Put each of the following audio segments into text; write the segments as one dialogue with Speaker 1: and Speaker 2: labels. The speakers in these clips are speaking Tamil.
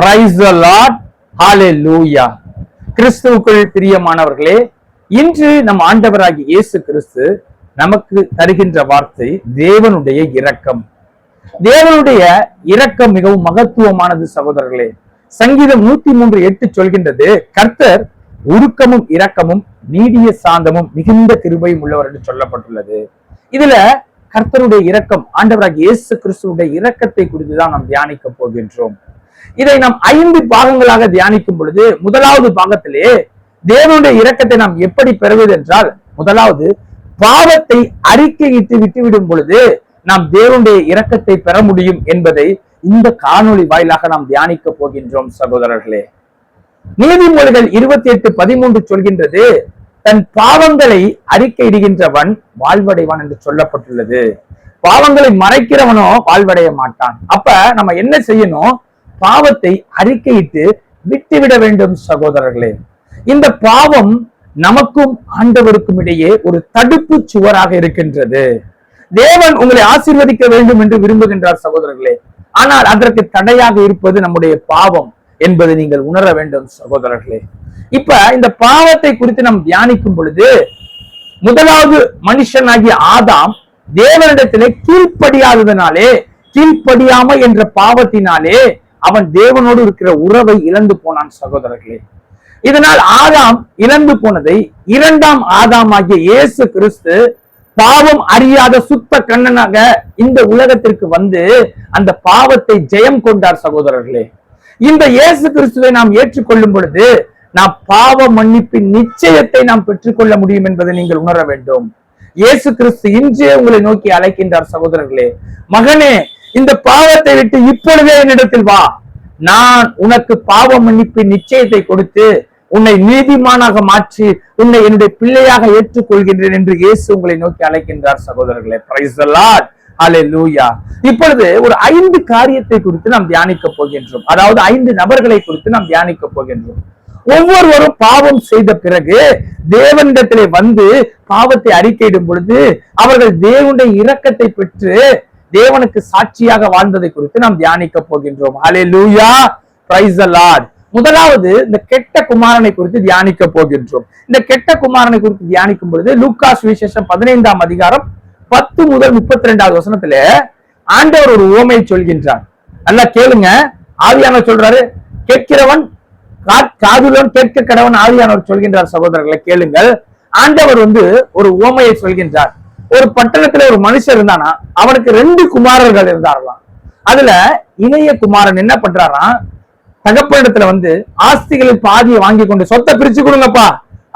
Speaker 1: Price the Lord. ஹalleluya. கிறிஸ்துவுக்குள் பிரியமானவர்களே, இன்று நம் ஆண்டவராகிய இயேசு கிறிஸ்து நமக்கு தருகின்ற வார்த்தை தேவனுடைய இரக்கம். தேவனுடைய இரக்கம் மிகவும் மகத்துவமானது சகோதரர்களே. சங்கீதம் 103:8 சொல்கின்றது, கர்த்தர் உருக்கமும் இரக்கமும் நீடிய சாந்தமும் மிகுந்த கிருபையும் உள்ளவர் என்று சொல்லப்பட்டுள்ளது. இதுல கர்த்தருடைய இரக்கம், ஆண்டவராகிய இயேசு கிறிஸ்துவுடைய இரக்கத்தை குறித்துதான் நாம் தியானிக்க போகின்றோம். இதை நாம் 5 பாகங்களாக தியானிக்கும் பொழுது, முதலாவது பாகத்திலே தேவனுடைய இரக்கத்தை நாம் எப்படி பெறுவது என்றால், முதலாவது பாவத்தை அறிக்கையிட்டு விட்டுவிடும் பொழுது நாம் தேவனுடைய இரக்கத்தை பெற முடியும் என்பதை இந்த காணொளி வாயிலாக நாம் தியானிக்க போகின்றோம் சகோதரர்களே. நீதிமொழிகள் 28:13 சொல்கின்றது, தன் பாவங்களை அறிக்கையிடுகின்றவன் வாழ்வடைவான் என்று சொல்லப்பட்டுள்ளது. பாவங்களை மறைக்கிறவனோ வாழ்வடைய மாட்டான். அப்ப நம்ம என்ன செய்யணும்? பாவத்தை அறிக்கையிட்டு விட்டுவிட வேண்டும் சகோதரர்களே. இந்த பாவம் நமக்கும் ஆண்டவருக்கும் இடையே ஒரு தடுப்பு சுவராக இருக்கின்றது. தேவன் உங்களை ஆசீர்வதிக்க வேண்டும் என்று விரும்புகின்றார் சகோதரர்களே. ஆனால் அதற்கு தடையாக இருப்பது நம்முடைய பாவம் என்பதை நீங்கள் உணர வேண்டும் சகோதரர்களே. இப்ப இந்த பாவத்தை குறித்து நாம் தியானிக்கும் பொழுது, முதலாவது மனுஷனாகிய ஆதாம் தேவனிடத்திலே கீழ்ப்படியாமை என்ற பாவத்தினாலே அவன் தேவனோடு இருக்கிற உறவை இழந்து போனான் சகோதரர்களே. இதனால் ஆதாம் இழந்து போனதை இரண்டாம் ஆதாம் ஆகிய இயேசு கிறிஸ்து பாவம் அறியாத சுத்த கண்ணனாக இந்த உலகத்திற்கு வந்து அந்த பாவத்தை ஜெயம் கொண்டார் சகோதரர்களே. இந்த இயேசு கிறிஸ்துவை நாம் ஏற்றுக்கொள்ளும் பொழுது நாம் பாவ மன்னிப்பின் நிச்சயத்தை நாம் பெற்றுக்கொள்ள முடியும் என்பதை நீங்கள் உணர வேண்டும். இயேசு கிறிஸ்து இன்றே உங்களை நோக்கி அழைக்கின்றார் சகோதரர்களே. மகனே, இந்த பாவத்தை விட்டு இப்பொழுதே என்னிடத்தில் வா, நான் உனக்கு பாவ மன்னிப்பின் நிச்சயத்தை கொடுத்து உன்னை நீதிமானாக மாற்றி உன்னை என்னுடைய பிள்ளையாக ஏற்றுக்கொள்கின்றேன் என்று இயேசு உங்களை நோக்கி அழைக்கின்றார் சகோதரர்களே. Praise the Lord. ஹalleluya. இப்பொழுது ஒரு 5 காரியத்தை குறித்து நாம் தியானிக்க போகின்றோம். அதாவது 5 நபர்களை குறித்து நாம் தியானிக்க போகின்றோம். ஒவ்வொருவரும் பாவம் செய்த பிறகு தேவனிடத்திலே வந்து பாவத்தை அறிக்கையிடும் பொழுது அவர்கள் தேவனுடைய இரக்கத்தை பெற்று தேவனுக்கு சாட்சியாக வாழ்ந்ததை குறித்து நாம் தியானிக்க போகின்றோம். ஹalleluya. Praise the Lord. முதலாவது இந்த கெட்ட குமாரனை குறித்து தியானிக்க போகின்றோம். இந்த கெட்ட குமாரனை குறித்து தியானிக்கும் பொழுது லூக்கா சுவிசேஷம் 15ஆம் அதிகாரம் 10 முதல் 32வது வசனத்துல ஆண்டவர் ஒரு உவமையை சொல்கின்றார். நல்லா கேளுங்க. ஆவியானவர் சொல்றாரு, கேட்கிறவன் காதுலன் கேட்க கடவன் ஆவியானவர் சொல்கின்றார். சகோதரர்களை கேளுங்கள். ஆண்டவர் ஒரு உவமையை சொல்கின்றார். ஒரு பட்டணத்துல ஒரு மனுஷன் இருந்தானா, அவனுக்கு 2 குமாரர்கள் இருந்தார்களாம். அதுல இளைய குமாரன் என்ன பண்றாராம், தகப்பனிடத்துல ஆஸ்திகளில் பாதியை வாங்கி கொண்டு, சொத்தை பிரிச்சு கொடுங்கப்பா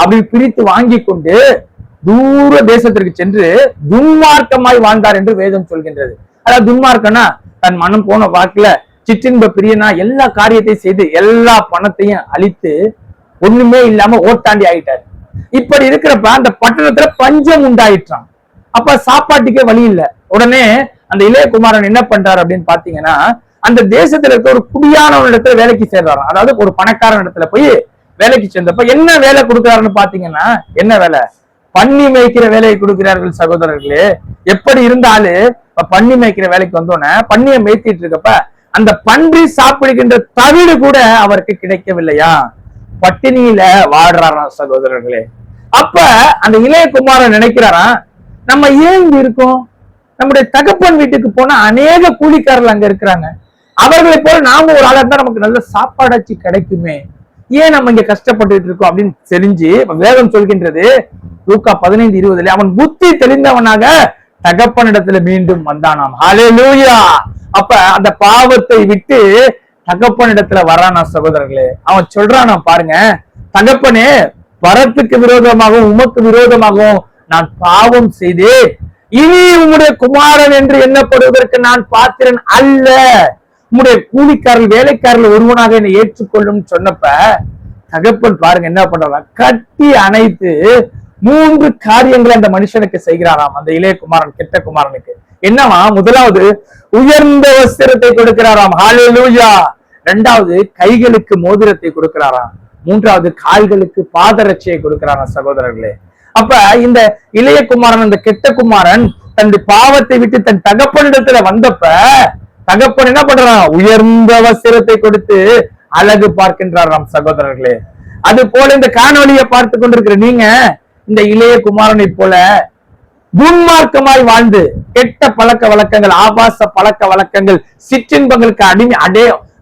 Speaker 1: அப்படி பிரித்து வாங்கி கொண்டு தூர தேசத்திற்கு சென்று துன்மார்க்கமாய் வாழ்ந்தார் என்று வேதம் சொல்கின்றது. அதாவது துன்மார்க்கனா தன் மனம் போன வாக்குல சிற்றின்ப பிரியனா எல்லா காரியத்தையும் செய்து எல்லா பணத்தையும் அழித்து ஒண்ணுமே இல்லாம ஓட்டாண்டி ஆயிட்டார். இப்படி இருக்கிறப்ப அந்த பட்டணத்துல பஞ்சம் உண்டாயிற்றான். அப்ப சாப்பாட்டுக்கே வழி இல்லை. உடனே அந்த இளைய குமாரன் என்ன பண்றாரு அப்படின்னு பாத்தீங்கன்னா, அந்த தேசத்துல இருக்க ஒரு குடியானவன் இடத்துல வேலைக்கு சேர்றாராம். அதாவது ஒரு பணக்காரன் இடத்துல போய் வேலைக்கு சேர்ந்தப்ப என்ன வேலை கொடுக்குறாருன்னு பாத்தீங்கன்னா, என்ன வேலை? பன்னி மேய்க்கிற வேலையை கொடுக்கிறார்கள் சகோதரர்களே. எப்படி இருந்தாலும் பன்னி மேய்க்கிற வேலைக்கு வந்தோன்னே பன்னியை மேய்த்திட்டு இருக்கப்ப அந்த பன்றி சாப்பிடுகின்ற தவிடு கூட அவருக்கு கிடைக்கவில்லையா, பட்டினியில வாடுறாராம் சகோதரர்களே. அப்ப அந்த இளைய குமாரன் நினைக்கிறாராம், நம்ம ஏன் இங்க இருக்கோம்? நம்முடைய தகப்பன் வீட்டுக்கு போனா அநேக கூலிக்காரர்கள் அங்க இருக்கிறாங்க. அவர்களை போல நாம ஒரு ஆளா இருந்தா நமக்கு நல்ல சாப்பாடாச்சு கிடைக்குமே, ஏன் நம்ம இங்க கஷ்டப்பட்டு இருக்கோம் அப்படின்னு தெரிஞ்சு வேதம் சொல்கின்றது லூக்கா 15:20 அவன் புத்தி தெளிந்தவனாக தகப்பனிடத்துல மீண்டும் வந்தானாம். ஹalleluya. அப்ப அந்த பாவத்தை விட்டு தகப்பனிடத்துல வரானா சகோதரர்களே. அவன் சொல்றானா பாருங்க, தகப்பனே, வரத்துக்கு விரோதமாகவும் உமக்கு விரோதமாகவும் நான் பாவம் செய்தேன், இனி உம்முடைய குமாரன் என்று எண்ணப்படுவதற்கு நான் பாத்திரன் அல்ல, உம்முடைய கூலிக்காரர்கள் வேலைக்காரர்கள் ஒருவனாக என்னை ஏற்றுக்கொள்ளும் சொன்னப்ப தகப்பன் பாருங்க என்ன பண்றான், கட்டி அணைத்து 3 காரியங்களை அந்த மனுஷனுக்கு செய்கிறாராம். அந்த இளைய குமாரன் கெட்ட குமாரனுக்கு என்னவா? முதலாவது உயர்ந்த வஸ்திரத்தை கொடுக்கிறாராம். ஹalleluya. 2வது கைகளுக்கு மோதிரத்தை கொடுக்கிறாராம். 3வது கால்களுக்கு பாதரட்சையை கொடுக்கிறாராம் சகோதரர்களே. அப்ப இந்த இளைய குமாரன், அந்த கெட்ட குமாரன் தன் பாவத்தை விட்டு தன் தகப்பனிடத்துல வந்தப்ப தகப்பன் என்ன பண்றான்? உயர்ந்த வஸ்திரத்தை கொடுத்து அழகு பார்க்கின்றார் நம் சகோதரர்களே. அது போல இந்த காணொலியை பார்த்து கொண்டிருக்கிற நீங்க இந்த இளைய குமாரனை போல துன்மார்க்கமாய் வாழ்ந்து கெட்ட பழக்க வழக்கங்கள், ஆபாச பழக்க வழக்கங்கள், சிற்றின்பங்களுக்கு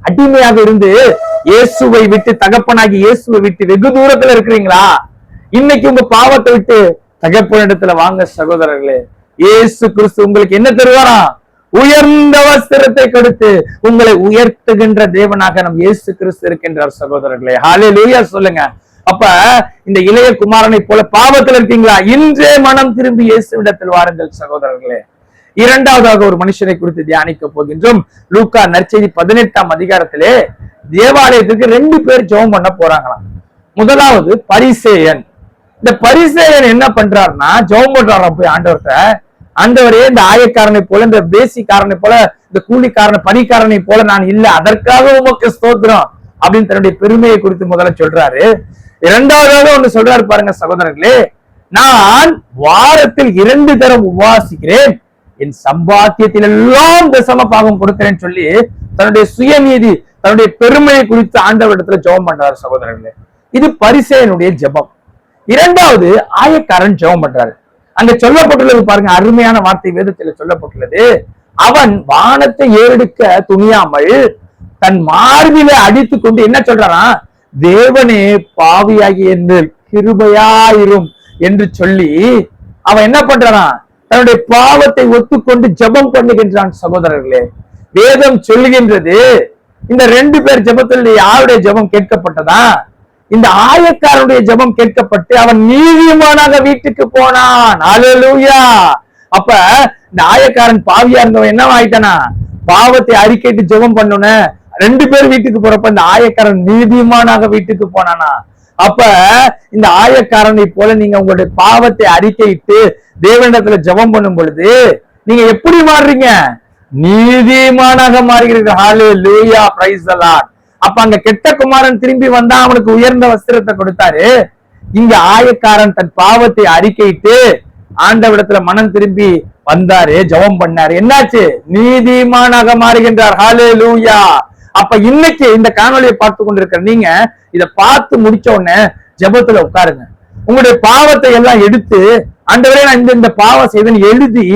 Speaker 1: அடிமையாக இருந்து இயேசுவை விட்டு, தகப்பனாகி இயேசுவை விட்டு வெகு தூரத்துல இருக்கிறீங்களா? இன்னைக்கு உங்க பாவத்தை விட்டு தகப்பனிடத்துல வாங்க சகோதரர்களே. இயேசு கிறிஸ்து உங்களுக்கு என்ன தருவாரா? உயர்ந்த வஸ்திரத்தை கொடுத்து உங்களை உயர்த்துகின்ற தேவனாக நம் இயேசு கிறிஸ்து இருக்கின்றார் சகோதரர்களே. ஹல்லேலூயா சொல்லுங்க. அப்ப இந்த இளைய குமாரனை போல பாவத்தில் இருக்கீங்களா? இன்றே மனம் திரும்பி இயேசுவிடத்தில் வாருங்கள் சகோதரர்களே. இரண்டாவதாக ஒரு மனுஷனை குறித்து தியானிக்க போகின்றோம். லூக்கா நற்செய்தி 18ஆம் அதிகாரத்திலே தேவாலயத்துக்கு 2 பேர் ஜெபம் பண்ண போறாங்களாம். முதலாவது பரிசேயன். இந்த பரிசேயன் என்ன பண்றாருன்னா ஜெபம் பண்றாராம் போய் ஆண்டவர்கிட்ட. ஆண்டவரே, இந்த ஆயக்காரனை போல, இந்த பேசிக்காரனை போல, இந்த கூலிக்காரனை பணிக்காரனை போல நான் இல்ல, அதற்காக உமக்கு ஸ்தோத்திரம் அப்படின்னு தன்னுடைய பெருமையை குறித்து முதல்ல சொல்றாரு. இரண்டாவதாக ஒண்ணு சொல்றாரு பாருங்க சகோதரர்களே, நான் வாரத்தில் 2 தரம் உபவாசிக்கிறேன், என் சம்பாத்தியத்தில் எல்லாம் தசம பாகம் கொடுக்கிறேன்னு சொல்லி தன்னுடைய சுயநீதி, தன்னுடைய பெருமையை குறித்து ஆண்டவரிடத்துல ஜெபம் பண்றாரு சகோதரர்களே. இது பரிசேயனுடைய ஜெபம். இரண்டாவது ஆயக்காரன் ஜெபம் பண்றாரு. அங்க சொல்லப்பட்டுள்ளது பாருங்க, அருமையான வார்த்தை வேதத்துல சொல்லப்பட்டுள்ளது. அவன் வானத்தை ஏறெடுக்க துணியாமல் தன் மார்பில அடித்து கொண்டு என்ன சொல்றான்? தேவனே, பாவியாகி என்று கிருபையாயிரும் என்று சொல்லி அவன் என்ன பண்றான்? தன்னுடைய பாவத்தை ஒத்துக்கொண்டு ஜெபம் பண்ணுகின்றான் சகோதரர்களே. வேதம் சொல்லுகின்றது, இந்த 2 பேர் ஜெபத்தில் யாருடைய ஜெபம் கேட்கப்பட்டதா? இந்த ஆயக்காரனுடைய ஜெபம் கேட்கப்பட்டு அவன் நீதிமானாக வீட்டுக்கு போனான். ஹல்லேலூயா. அப்ப இந்த ஆயக்காரன் பாவியா இருந்தவன் என்ன ஆயிட்டானா? பாவத்தை அறிக்கைட்டு ஜெபம் பண்ணோன்னு 2 பேர் வீட்டுக்கு போறப்ப இந்த ஆயக்காரன் நீதிமானாக வீட்டுக்கு போனானா? அப்ப இந்த ஆயக்காரனை போல நீங்க உங்களுடைய பாவத்தை அறிக்கையிட்டு தேவனிடத்துல ஜெபம் பண்ணும் பொழுது நீங்க எப்படி மாறுறீங்க? நீதிமானாக மாறுகிறீர்கள். ஹல்லேலூயா, பிரைஸ் தி லார்ட். அப்ப அங்க கெட்ட குமாரன் திரும்பி வந்தா அவனுக்கு உயர்ந்த வஸ்திரத்தை கொடுத்தாரு. இங்க ஆயக்காரன் தன் பாவத்தை அறிக்கையிட்டு ஆண்டவரிடத்துல மனம் திரும்பி வந்தாரு, ஜெபம் பண்ணாரு. என்னாச்சு? நீதிமானாக மாறுகின்றார். ஹல்லேலூயா. அப்ப இன்னைக்கு இந்த காணொலியை பார்த்து கொண்டிருக்கிற நீங்க இத பார்த்து முடிச்ச உடனே ஜெபத்துல உட்காருங்க. உங்களுடைய பாவத்தை எல்லாம் எடுத்து, ஆண்டவரே நான் இந்த பாவம் செய்தேன்னு எழுதி,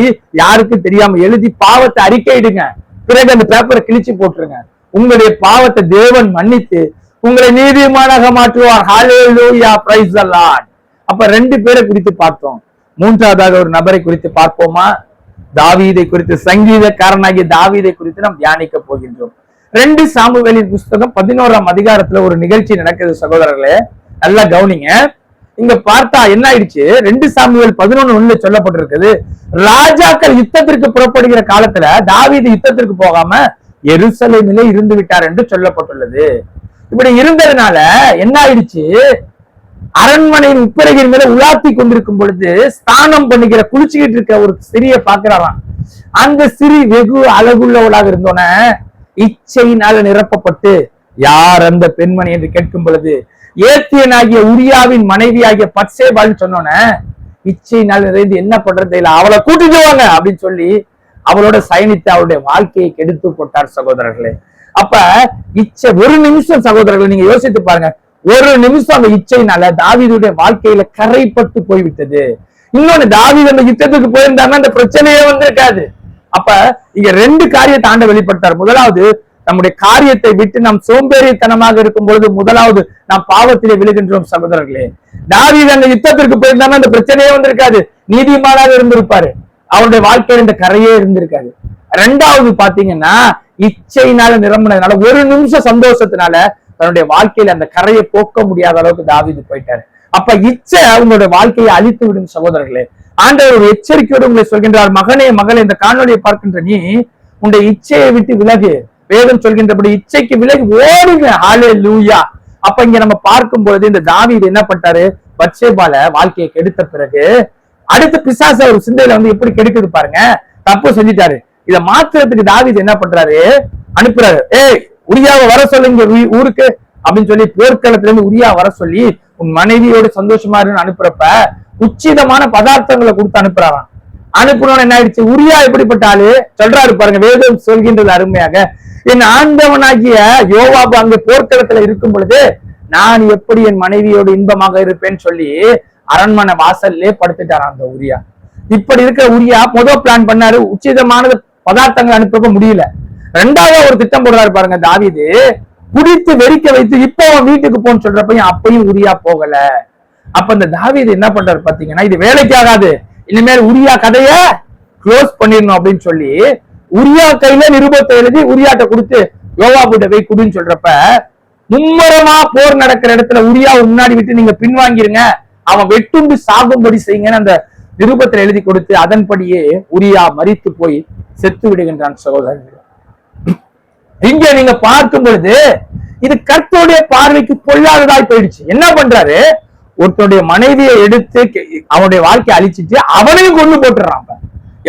Speaker 1: யாருக்கும் தெரியாம எழுதி பாவத்தை அறிக்கையிடுங்க. பிறகு அந்த பேப்பரை கிழிச்சு போட்டுருங்க. உங்களுடைய பாவத்தை தேவன் மன்னித்து உங்களை நீதிமானாக மாற்றுவார். ஹல்லேலூயா, பிரைஸ் தி லார்ட். அப்ப 2 பேரை குறித்து பார்த்தோம். மூன்றாவதாக ஒரு நபரை குறித்து பார்ப்போமா? தாவீதை குறித்து, சங்கீதக்காரனாகிய தாவீதை குறித்து நாம் தியானிக்க போகின்றோம். 2 சாமுவேலின் புஸ்தகம் 11ஆம் அதிகாரத்துல ஒரு நிகழ்ச்சி நடக்குது சகோதரர்களே. நல்லா கவனிங்க. இங்க பார்த்தா என்ன ஆயிடுச்சு? 2 சாமுவேல் 11:1 சொல்லப்பட்டிருக்குது, ராஜாக்கள் யுத்தத்திற்கு புறப்படுகிற காலத்துல தாவீது யுத்தத்திற்கு போகாம எருசலேமிலே இருந்து விட்டார் என்று சொல்லப்பட்டுள்ளது. இப்படி இருந்ததுனால என்ன ஆயிடுச்சு? அரண்மனையின் உப்பரகின் மேல உலாத்தி கொண்டிருக்கும் பொழுது ஸ்தானம் பண்ணுகிற குளிச்சுக்கிட்டு இருக்க ஒரு சிறிய பாக்குறாராம். அந்த சிறி வெகு அழகுள்ளவளாக இருந்தோன இச்சையினால நிரப்பப்பட்டு, யார் அந்த பெண்மணி என்று கேட்கும் பொழுது ஏத்தியனாகிய உரியாவின் மனைவியாகிய பத்சேபான்னு சொன்னோன்ன இச்சையினால் நிறைந்து என்ன பண்றது இல்ல, அவளை கூட்டிட்டு வாங்க அப்படின்னு சொல்லி அவளோட சயனித்து அவருடைய வாழ்க்கையை கெடுத்து போட்டார் சகோதரர்களே. அப்ப இச்சை ஒரு நிமிஷம் சகோதரர்களை நீங்க யோசித்து பாருங்க, ஒரு நிமிஷம் அந்த இச்சையினால தாவீதுடைய வாழ்க்கையில கரைப்பட்டு போய்விட்டது. இன்னொன்னு, தாவீது அந்த யுத்தத்துக்கு போயிருந்தாருன்னா அந்த பிரச்சனையே வந்திருக்காது. அப்ப இங்க 2 காரியத்தை ஆண்டவர் வெளிப்படுத்தார். முதலாவது, நம்முடைய காரியத்தை விட்டு நாம் சோம்பேறித்தனமாக இருக்கும் பொழுது முதலாவது நாம் பாவத்திலே விழுகின்றோம் சகோதரர்களே. தாவீது அந்த யுத்தத்திற்கு போயிருந்தாருன்னா அந்த பிரச்சனையே வந்திருக்காது, நீதிமானாக இருந்திருப்பாரு, அவருடைய வாழ்க்கையில இந்த கரையே இருந்திருக்காது. 2வது பாத்தீங்கன்னா, இச்சையினால நிரம்பினதுனால ஒரு நிமிஷம் சந்தோஷத்தினால தன்னுடைய வாழ்க்கையில அந்த கரையை போக்க முடியாத அளவுக்கு தாவீது போயிட்டாரு. அப்ப இச்சை அவங்களுடைய வாழ்க்கையை அழித்து விடும் சகோதரர்களே. ஆண்டவர் ஒரு எச்சரிக்கையோடு உங்களை சொல்கின்றார், மகனே மகளே, இந்த காணொலியை பார்க்கின்ற நீ உன்னுடைய இச்சையை விட்டு விலகு. வேதம் சொல்கின்றபடி இச்சைக்கு விலகி ஓடுங்க. ஹல்லேலூயா. அப்ப இங்க நம்ம பார்க்கும் பொழுது இந்த தாவீது என்ன பண்ணிட்டாரு? பத்சேபால வாழ்க்கையை கெடுத்த பிறகு அடுத்த பிசாசு ஒரு சிந்தையில எப்படி கெடுக்குது பாருங்க. தப்பு செஞ்சுட்டாரு. இத மாத்திரத்துக்கு தாவீது என்ன பண்றாரு? அனுப்புறாரு, ஏய் உரியாவை வர சொல்லுங்க ஊருக்கு அப்படின்னு சொல்லி போர்க்களத்துல இருந்து உரியா வர சொல்லி உன் மனைவியோடு சந்தோஷமா இருக்குன்னு அனுப்புறப்ப உச்சிதமான பதார்த்தங்களை கொடுத்து அனுப்புறாராம். அனுப்புனோன்னு என்ன ஆயிடுச்சு? உரியா எப்படிப்பட்ட ஆளு சொல்றாரு பாருங்க, வேதம் சொல்கின்றது அருமையாக, என் ஆண்டவனாகிய யோவாபு அங்கே போர்க்களத்துல இருக்கும் பொழுது நான் எப்படி என் மனைவியோடு இன்பமாக இருப்பேன்னு சொல்லி அரண்மனை வாசல்லே படுத்துட்டாராம் அந்த உரியா. இப்படி இருக்கிற உரியா முதல் பிளான் பண்ணாரு, உச்சிதமானது பதார்த்தங்கள் அனுப்ப முடியல. ரெண்டாவது ஒரு திட்டம் போடுறாரு பாருங்க தாவீது, குடித்து வெறிக்க வைத்து இப்போ வீட்டுக்கு போன்னு சொல்றப்ப அப்பையும் உரியா போகல. அப்ப இந்த தாவீது என்ன பண்றாரு பாத்தீங்கன்னா, இது வேலைக்கு ஆகாது, இனிமேல் உரியா கதைய க்ளோஸ் பண்ணிடணும் அப்படின்னு சொல்லி உரியா கையில நிருபத்தை எழுதி உரியாட்ட கொடுத்து யோவாபுட்ட போய் குடின்னு சொல்றப்ப, மும்மரமா போர் நடக்கிற இடத்துல உரியாவை முன்னாடி விட்டு நீங்க பின்வாங்கிருங்க, அவன் வெட்டுண்டு சாகும்படி செய்யுங்கன்னு அந்த நிருபத்தில் எழுதி கொடுத்து அதன்படியே உரியா மரித்து போய் செத்து விடுகின்றான் சகோதரர்கள். இங்க நீங்க பார்க்கும் பொழுது இது கர்த்தருடைய பார்வைக்கு பொல்லாததாய் போயிடுச்சு. என்ன பண்றாரு, ஒருத்தருடைய மனைவியை எடுத்து அவனுடைய வாழ்க்கையை அழிச்சிட்டு அவனையும் கொண்டு போட்டுறான்.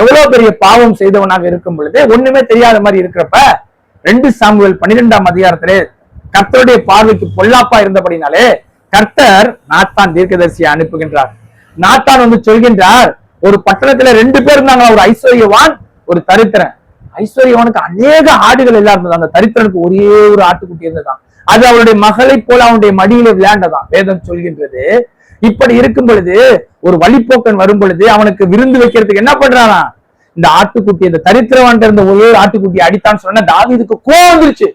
Speaker 1: எவ்வளவு பெரிய பாவம் செய்தவனாக இருக்கும் பொழுது ஒண்ணுமே தெரியாத மாதிரி இருக்கிறப்ப 2 சாமுவேல் 12ஆம் அதிகாரத்திலே கர்த்தருடைய பார்வைக்கு பொல்லாப்பா இருந்தபடினாலே கர்த்தர் நாத்தான் தீர்க்கதரிசியை அனுப்புகின்றார். நாத்தான் வந்து சொல்கின்றார், ஒரு பட்டணத்துல 2 பேர் இருந்தாங்க, ஒரு ஐஸ்வர்யவான் ஒரு தரித்திரன். ஐஸ்வர்யவானுக்கு அநேக ஆடுகள் எல்லாம் இருந்தது, அந்த தரித்திரனுக்கு ஒரே ஒரு ஆட்டுக்குட்டி இருந்ததான். அது அவருடைய மகளை போல அவனுடைய மடியில விளையாண்டதான் வேதம் சொல்கின்றது. இப்படி இருக்கும் பொழுது ஒரு வழிப்போக்கன் வரும் பொழுது அவனுக்கு விருந்து வைக்கிறதுக்கு என்ன பண்றானா, இந்த ஆட்டுக்குட்டி, இந்த தரித்திரவான் இருந்த ஒரே ஆட்டுக்குட்டி அடித்தான்னு சொன்ன தாவீதுக்கு கோவம் வந்துருச்சு.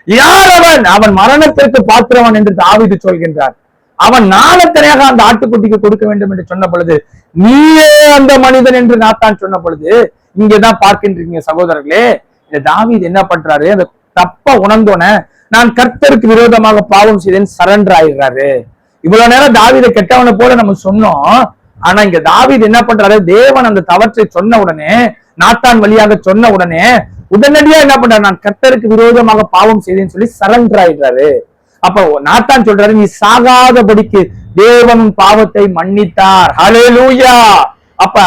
Speaker 1: யார் அவன், அவன் மரணத்திற்கு பாத்திரவன் என்று தாவீது சொல்கின்றார். அவன் நாளத்தனையாக அந்த ஆட்டுக்குட்டிக்கு கொடுக்க வேண்டும் என்று சொன்ன பொழுது, நீயே அந்த மனிதன் என்று நாத்தான் சொன்ன பொழுது, இங்கதான் பார்க்கின்றீங்க சகோதரர்களே, இந்த தாவீது என்ன பண்றாரு, அந்த தப்ப உணர்ந்தோன நான் கர்த்தருக்கு விரோதமாக பாவம் செய்தேன் சரண்டர் ஆயிடுறாரு. இவ்வளவு நேரம் தாவீதை கெட்டவனை போல நம்ம சொன்னோம். ஆனா இங்க தாவீது என்ன பண்றாரு, தேவன் அந்த தவற்றை சொன்ன உடனே, நாத்தான் வழியாக சொன்ன உடனே உடனடியா என்ன பண்றாரு, நான் கர்த்தருக்கு விரோதமாக பாவம் செய்தேன்னு சொல்லி சரண்டர் ஆயிடுறாரு. அப்ப நாத்தான் சொல்றாரு, நீ சாகாதபடிக்கு தேவன் பாவத்தை மன்னித்தார். ஹல்லேலூயா. அப்ப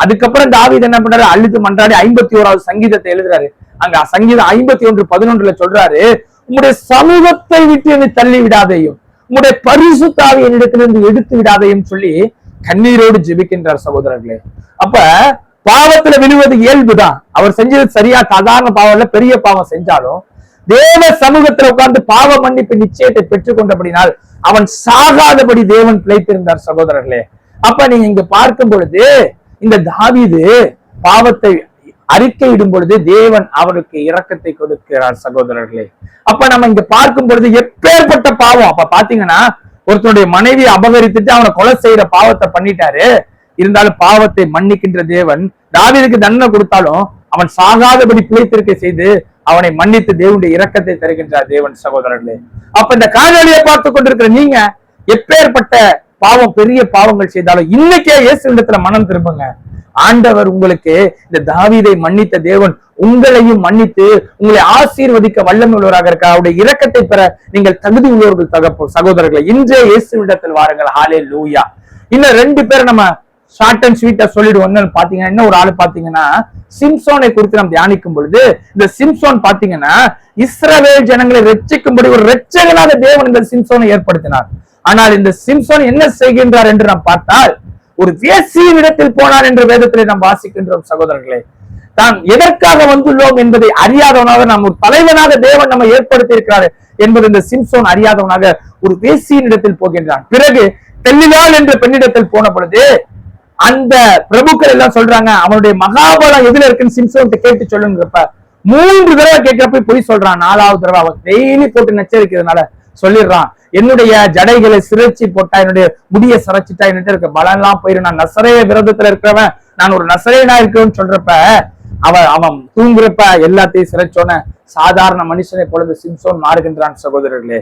Speaker 1: அதுக்கப்புறம் தாவீது என்ன பண்றாரு, அழுது மன்றாடி 51வது சங்கீதத்தை எழுதுறாரு. அங்க சங்கீதம் 51:11 சொல்றாரு, உம்முடைய சமூகத்தை விட்டு என்னை தள்ளி விடாதையும், உம்முடைய பரிசுத்த ஆவியை என்னிடத்திலிருந்து எடுத்து விடாதையும் சொல்லி கண்ணீரோடு ஜெபிக்கின்றார் சகோதரர்களே. அப்ப பாவத்துல விழுவது இயல்புதான். அவர் செஞ்சது சரியா, சாதாரண பாவம் இல்ல, பெரிய பாவம் செஞ்சாலும் தேவ சமூகத்துல உட்கார்ந்து பாவ மன்னிப்பு நிச்சயத்தை பெற்றுக் கொண்டபடினால் அவன் சாகாதபடி தேவன் பிழைத்திருந்தார் சகோதரர்களே. அப்ப நீங்க இங்க பார்க்கும் பொழுது இந்த தாவீது பாவத்தை அறிக்கையிடும் பொழுது தேவன் அவருக்கு இரக்கத்தை கொடுக்கிறார் சகோதரர்களே. அப்ப நம்ம இங்க பார்க்கும் பொழுது எப்பேற்பட்ட பாவம். அப்ப பாத்தீங்கன்னா ஒருத்தனுடைய மனைவியை அபகரித்துட்டு அவனை கொலை செய்யற பாவத்தை பண்ணிட்டாரு. இருந்தாலும் பாவத்தை மன்னிக்கின்ற தேவன் தாவீதுக்கு தண்டனை கொடுத்தாலும் அவன் சாகாதபடி பிழைத்திருக்க செய்து அவனை மன்னித்து தேவனுடைய இரக்கத்தை தருகின்றார் தேவன் சகோதரர்களே. அப்ப இந்த காணொலியை பார்த்து கொண்டிருக்கிற நீங்க எப்பேற்பட்ட பாவம், பெரிய பாவங்கள் செய்தாலும் இன்னைக்கே இயேசுவிடத்துல மனம் திரும்புங்க. ஆண்டவர் உங்களுக்கு இந்த தாவீதை மன்னித்த தேவன் உங்களையும் மன்னித்து உங்களை ஆசீர்வதிக்க வல்லமை உள்ளவராக இருக்க அவருடைய இரக்கத்தை பெற நீங்கள் தகுதி உள்ளவர்கள் சகோதரர்களை இன்றைய இயேசுவிடத்தில் வாருங்கள். ஹல்லேலூயா. இன்னும் 2 பேர் நம்ம ஷார்ட் அண்ட் ஸ்வீட்டா சொல்லிடுவோம். பாத்தீங்கன்னா இன்னும் ஒரு ஆளு பாத்தீங்கன்னா சிம்சோனை குறித்து நாம் தியானிக்கும் பொழுது, இந்த சிம்சோன் பாத்தீங்கன்னா இஸ்ரவேல் ஜனங்களை ரட்சிக்கும்படி ஒரு இரட்சகனாக தேவன் இந்த சிம்சோனை ஏற்படுத்தினார். ஆனால் இந்த சிம்சோன் என்ன செய்கின்றார் என்று நாம் பார்த்தால், ஒரு வேசியின் இடத்தில் போனார் என்று வேதத்திலே நாம் வாசிக்கின்றோம் சகோதரர்களே. தான் எதற்காக வந்துள்ளோம் என்பதை அறியாதவனாக நாம் ஒரு தலைவனாக தேவன் நம்ம ஏற்படுத்தி இருக்கிறார் என்பது இந்த சிம்சோன் அறியாதவனாக ஒரு வேசியின் இடத்தில் போகின்றான். பிறகு தெல்லிலாள் என்ற பெண்ணிடத்தில் போன பொழுது அந்த பிரபுக்கள் எல்லாம் சொல்றாங்க, அவனுடைய மகாபலம் எதுல இருக்குன்னு சிம்சோன் கேட்டு சொல்லுங்கிறப்ப 3 தடவை கேட்கிறப்ப போய் சொல்றான். 4வது தடவை அவன் டெய்லி போட்டு நச்சரிக்கிறதுனால சொல்லிடுறான், என்னுடைய ஜடைகளை சிறைச்சி போட்டா, என்னுடைய முடிய சிறைச்சிட்டா என்கிட்ட இருக்க பலம் எல்லாம் போயிடும், நான் நசரேய விரோதத்துல இருக்கிறவன், நான் ஒரு நசரேயனா இருக்கிறேன்னு சொல்றப்ப அவன் தூங்குறப்ப எல்லாத்தையும் சிறைச்சோன சாதாரண மனுஷனை பொழுது சிம்சோன் மாறுகின்றான் சகோதரர்களே.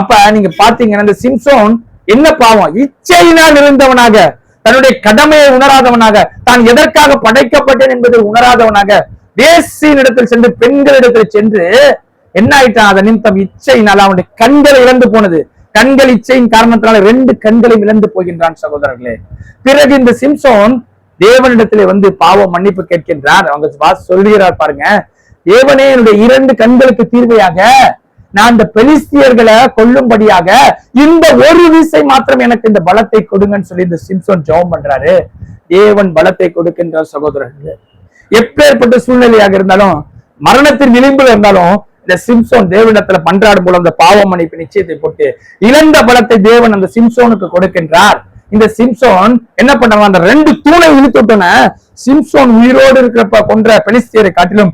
Speaker 1: அப்ப நீங்க பாத்தீங்கன்னா இந்த சிம்சோன் என்ன பாவம், இச்சையினால் இருந்தவனாக, தன்னுடைய கடமையை உணராதவனாக, தான் எதற்காக படைக்கப்பட்டேன் என்பதை உணராதவனாக வேசியின் இடத்தில் சென்று பெண்களிடத்தில் சென்று என்ன ஆயிட்டான், அதன் நிமித்தம் இச்சையினால் அவனுடைய கண்களை இழந்து போனது. கண்கள் இச்சையின் காரணத்தினால 2 கண்களையும் இழந்து போகின்றான் சகோதரர்களே. பிறகு இந்த சிம்சோன் தேவனிடத்திலே வந்து பாவம் மன்னிப்பு கேட்கின்றார். அவங்க சொல்கிறார் பாருங்க, தேவனே என்னுடைய 2 கண்களுக்கு தீர்வையாக நான் இந்த பெலிஸ்தியர்களை கொல்லும்படியாக இந்த ஒரு விசை மாத்திரம் எனக்கு இந்த பலத்தை கொடுங்கன்னு சொல்லி இந்த சிம்சோன் ஜெபம் பண்றாரு. தேவன் பலத்தை கொடுக்கின்றார் சகோதரர்களே. எப்பேற்பட்ட சூழ்நிலையாக இருந்தாலும், மரணத்தின் விளிம்பில் இருந்தாலும் இந்த சிம்சோன் தேவனிடத்துல பன்றாடும் போல அந்த பாவ மன்னிப்பு நிச்சயத்தை போட்டு இழந்த பலத்தை தேவன் அந்த சிம்சோனுக்கு கொடுக்கின்றார். இந்த சிம்சோன் என்ன பண்றாங்க, அந்த 2 தூணை இழுத்துட்டோன சிம்சோன் உயிரோடு இருக்கிறப்ப கொன்ற பெலிஸ்தியரை காட்டிலும்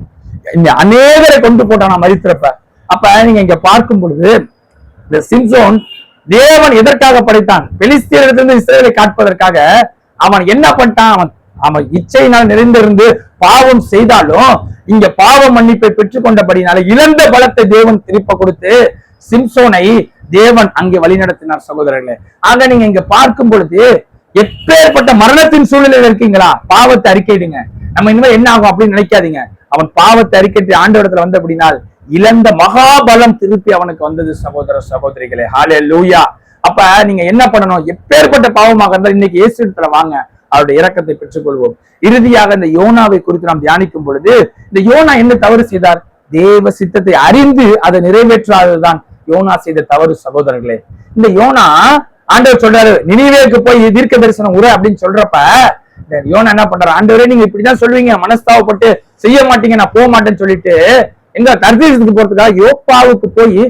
Speaker 1: அநேகரை கொண்டு போட்டானா மரித்திருப்ப. அப்ப நீங்க இங்க பார்க்கும் பொழுது இந்த சிம்சோன் தேவன் எதற்காக படைத்தான், பெலிஸ்தியரிடத்திலிருந்து இஸ்ரவேலை காட்பதற்காக. அவன் என்ன பண்ணிட்டான், அவன் இச்சையினால் நிறைந்திருந்து பாவம் செய்தாலும் இங்க பாவ மன்னிப்பை பெற்றுக் கொண்டபடினால இழந்த பலத்தை தேவன் திருப்ப கொடுத்து சிம்சோனை தேவன் அங்கே வழிநடத்தினார் சகோதரர்களே. ஆக நீங்க இங்க பார்க்கும் பொழுது எப்பேற்பட்ட மரணத்தின் சூழ்நிலையில இருக்கீங்களா, பாவத்தை அறிக்கையிடுங்க. நம்ம இனிமே என்ன ஆகும் அப்படின்னு நினைக்காதீங்க. அவன் பாவத்தை அறிக்கைட்டு ஆண்டவரத்துல வந்து அப்படினால் இழந்த மகாபலம் திருப்பி அவனுக்கு வந்தது சகோதர சகோதரிகளே. ஹல்லேலூயா. அப்ப நீங்க என்ன பண்ணணும், எப்பேற்பட்ட பாவமாக இருந்தால் இன்னைக்கு இயேசு இடத்துல வாங்க, அவருடைய இரக்கத்தை பெற்றுக்கொள்வோம். இறுதியாக இந்த யோனாவை குறித்து நாம் தியானிக்கும் பொழுது இந்த யோனா என்ன தவறு செய்தார், தேவ சித்தத்தை அறிந்து அதை நிறைவேற்றாததுதான் யோனா செய்த தவறு சகோதரர்களே. இந்த யோனா ஆண்டவர் சொல்றாரு நினிவேக்கு போய் தீர்க்க தரிசனம் உரை அப்படின்னு சொல்றப்ப யோனா என்ன பண்றாரு, ஆண்டவரே நீங்க இப்படிதான் சொல்லுவீங்க, மனஸ்தாவப்பட்டு செய்ய மாட்டீங்க, நான் போக மாட்டேன்னு சொல்லிட்டு எங்க தர்சீசுக்கு போறதுக்காக யோப்பாவுக்கு போய்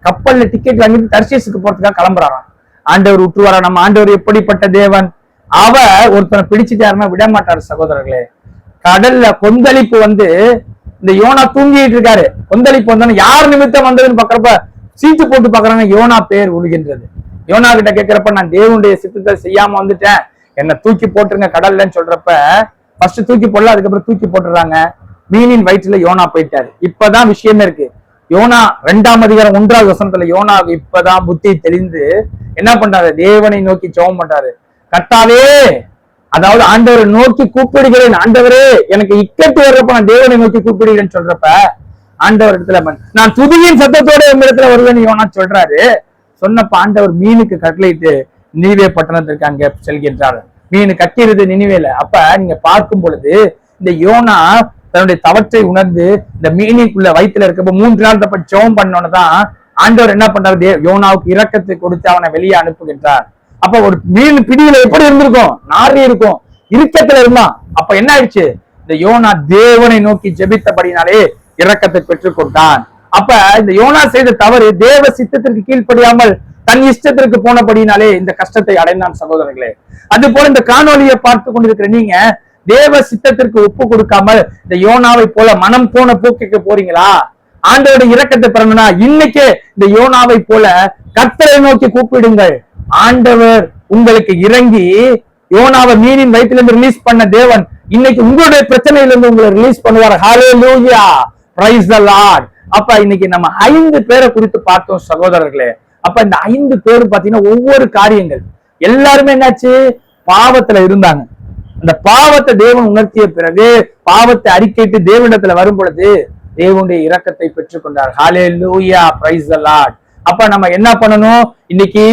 Speaker 1: கப்பல்ல டிக்கெட் வாங்கிட்டு தர்சீசுக்கு போறதுக்காக கிளம்புறாராம். ஆண்டவர் விட்டுருவாரா? நம்ம ஆண்டவர் எப்படிப்பட்ட தேவன், அவர் ஒருத்தனை பிடிச்சிட்டாருன்னா விட மாட்டாரு சகோதரர்களே. கடல்ல கொந்தளிப்பு வந்து இந்த யோனா தூங்கிட்டு இருக்காரு, கொந்தளிப்பு வந்தோன்னு யார் நிமித்தம் வந்ததுன்னு பாக்குறப்ப சீட்டு போட்டு பாக்குறாங்க, யோனா பேர் உழுகின்றது. யோனா கிட்ட கேட்கிறப்ப நான் தேவனுடைய சித்தத்தை செய்யாம வந்துட்டேன், என்ன தூக்கி போட்டுருங்க கடல்லன்னு சொல்றப்ப ஃபர்ஸ்ட் தூக்கி போடல, அதுக்கப்புறம் தூக்கி போட்டுறாங்க. மீனின் வயிற்றுல யோனா போயிட்டாரு. இப்பதான் விஷயமே இருக்கு. யோனா 2ஆம் அதிகாரம் 1வது வசனத்துல யோனா இப்பதான் புத்தி தெளிந்து என்ன பண்றாரு, தேவனை நோக்கி ஜெபம் பண்றாரு. கர்த்தாவே, அதாவது ஆண்டவரை நோக்கி கூப்பிடுகிறேன், ஆண்டவரே எனக்கு இக்கட்டு வர்றப்ப நான் தேவனை நோக்கி கூப்பிடுகிறேன்னு சொல்றப்ப ஆண்டவர் இடத்துல நான் துதியின் சத்தத்தோட இடத்துல வருவேன்னு யோனா சொல்றாரு. சொன்னப்ப ஆண்டவர் மீனுக்கு கட்டளையிட்டு நினிவே பட்டணத்திற்கு அங்க செல்கின்றார். மீன் கட்டிருது நினிவேல. அப்ப நீங்க பார்க்கும் பொழுது இந்த யோனா தன்னுடைய தவற்றை உணர்ந்து இந்த மீனுக்குள்ள வயிற்றுல இருக்கப்ப 3 நாள் தப்ப ஜெபம் பண்ணோன்னுதான் ஆண்டவர் என்ன பண்றாரு, யோனாவுக்கு இரக்கத்தை கொடுத்து அவனை வெளியே அனுப்புகின்றார். அப்ப ஒரு மீன் பிடியில எப்படி இருந்திருக்கும், நாரி இருக்கும், இறுக்கத்துல இருந்தான். அப்ப என்ன ஆயிடுச்சு, இந்த யோனா தேவனை நோக்கி ஜெபித்தபடினாலே இரக்கத்தை பெற்றுக் கொண்டான். அப்ப இந்த யோனா செய்த தவறு தேவ சித்தத்திற்கு கீழ்ப்படியாமல் தன் இஷ்டத்திற்கு போனபடினாலே இந்த கஷ்டத்தை அடைந்தான் சகோதரர்களே. அது போல இந்த காணொலியை பார்த்து கொண்டிருக்கிற நீங்க தேவ சித்தத்திற்கு ஒப்பு கொடுக்காமல் இந்த யோனாவை போல மனம் போன போக்கிக்க போறீங்களா? ஆண்டவருடைய இரக்கத்தை பெறணும்னா இன்னைக்கே இந்த யோனாவை போல கர்த்தரை நோக்கி கூப்பிடுங்கள். ஆண்டவர் உங்களுக்கு இறங்கி யோனாவை மீனின் வயிற்றிலிருந்து ரிலீஸ் பண்ண தேவன் இன்னைக்கு உங்களுடைய பிரச்சனையிலிருந்து உங்களை ரிலீஸ் பண்ணுவார். ஹல்லேலூயா, பிரைஸ் தி லார்ட். அப்ப இன்னைக்கு நம்ம 5 பேரை குறித்து பார்த்தோம் சகோதரர்களே. அப்ப இந்த 5 பேரும் பாத்தீங்கன்னா ஒவ்வொரு காரியங்கள் எல்லாருமே என்னாச்சு, பாவத்துல இருந்தாங்க. அந்த பாவத்தை தேவன் உணர்த்திய பிறகு பாவத்தை அறிக்கைட்டு தேவனிடத்துல வரும் பொழுது தேவனுடைய இரக்கத்தை பெற்றுக்கொண்டார். ஹல்லேலூயா, பிரைஸ் தி லார்ட். அப்ப நம்ம என்ன பண்ணணும், இன்னைக்கு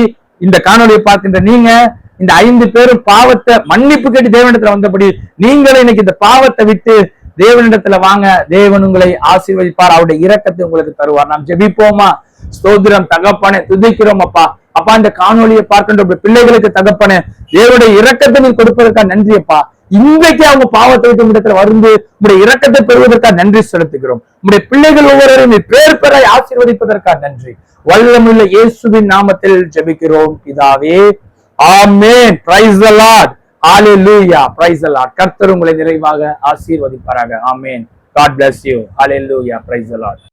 Speaker 1: இந்த காணொலியை பார்க்கின்ற நீங்க இந்த 5 பேரும் பாவத்தை மன்னிப்பு கேட்டு தேவனிடத்துல வந்தபடி நீங்களே இன்னைக்கு இந்த பாவத்தை விட்டு தேவனிடத்துல வாங்க, தேவன் உங்களை ஆசீர்வதிப்பார், அவருடைய இரக்கத்தை உங்களுக்கு தருவார். நாம் ஜெபிப்போமா? ஸ்தோத்திரம் தகப்பனே, துதிக்கிறோம் அப்பா. அப்பா இந்த காணொலியை பார்க்கின்ற பிள்ளைகளுக்கு தகப்பனே தேவனுடைய இரக்கத்தை நீ கொடுப்பதற்காக நன்றி அப்பா. இன்றைக்கு அவங்க பாவத்தை விட்டு இடத்துல வந்து உங்களுடைய இரக்கத்தை பெறுவதற்காக நன்றி செலுத்துகிறோம். உங்களுடைய பிள்ளைகள் ஒவ்வொருவரையும் பேர் பெறாய் ஆசீர்வதிப்பதற்காக நன்றி. வல்லமையுள்ள இயேசுவின் நாமத்தில் ஜெபிக்கிறோம் பிதாவே, ஆமென். Praise the Lord. ஹல்லேலூயா, பிரைஸ் தி லார்ட். கர்த்தர் உங்களை நிறைவாக ஆசீர்வதிப்பாராக. ஆமென். God bless you. Hallelujah. Praise the Lord.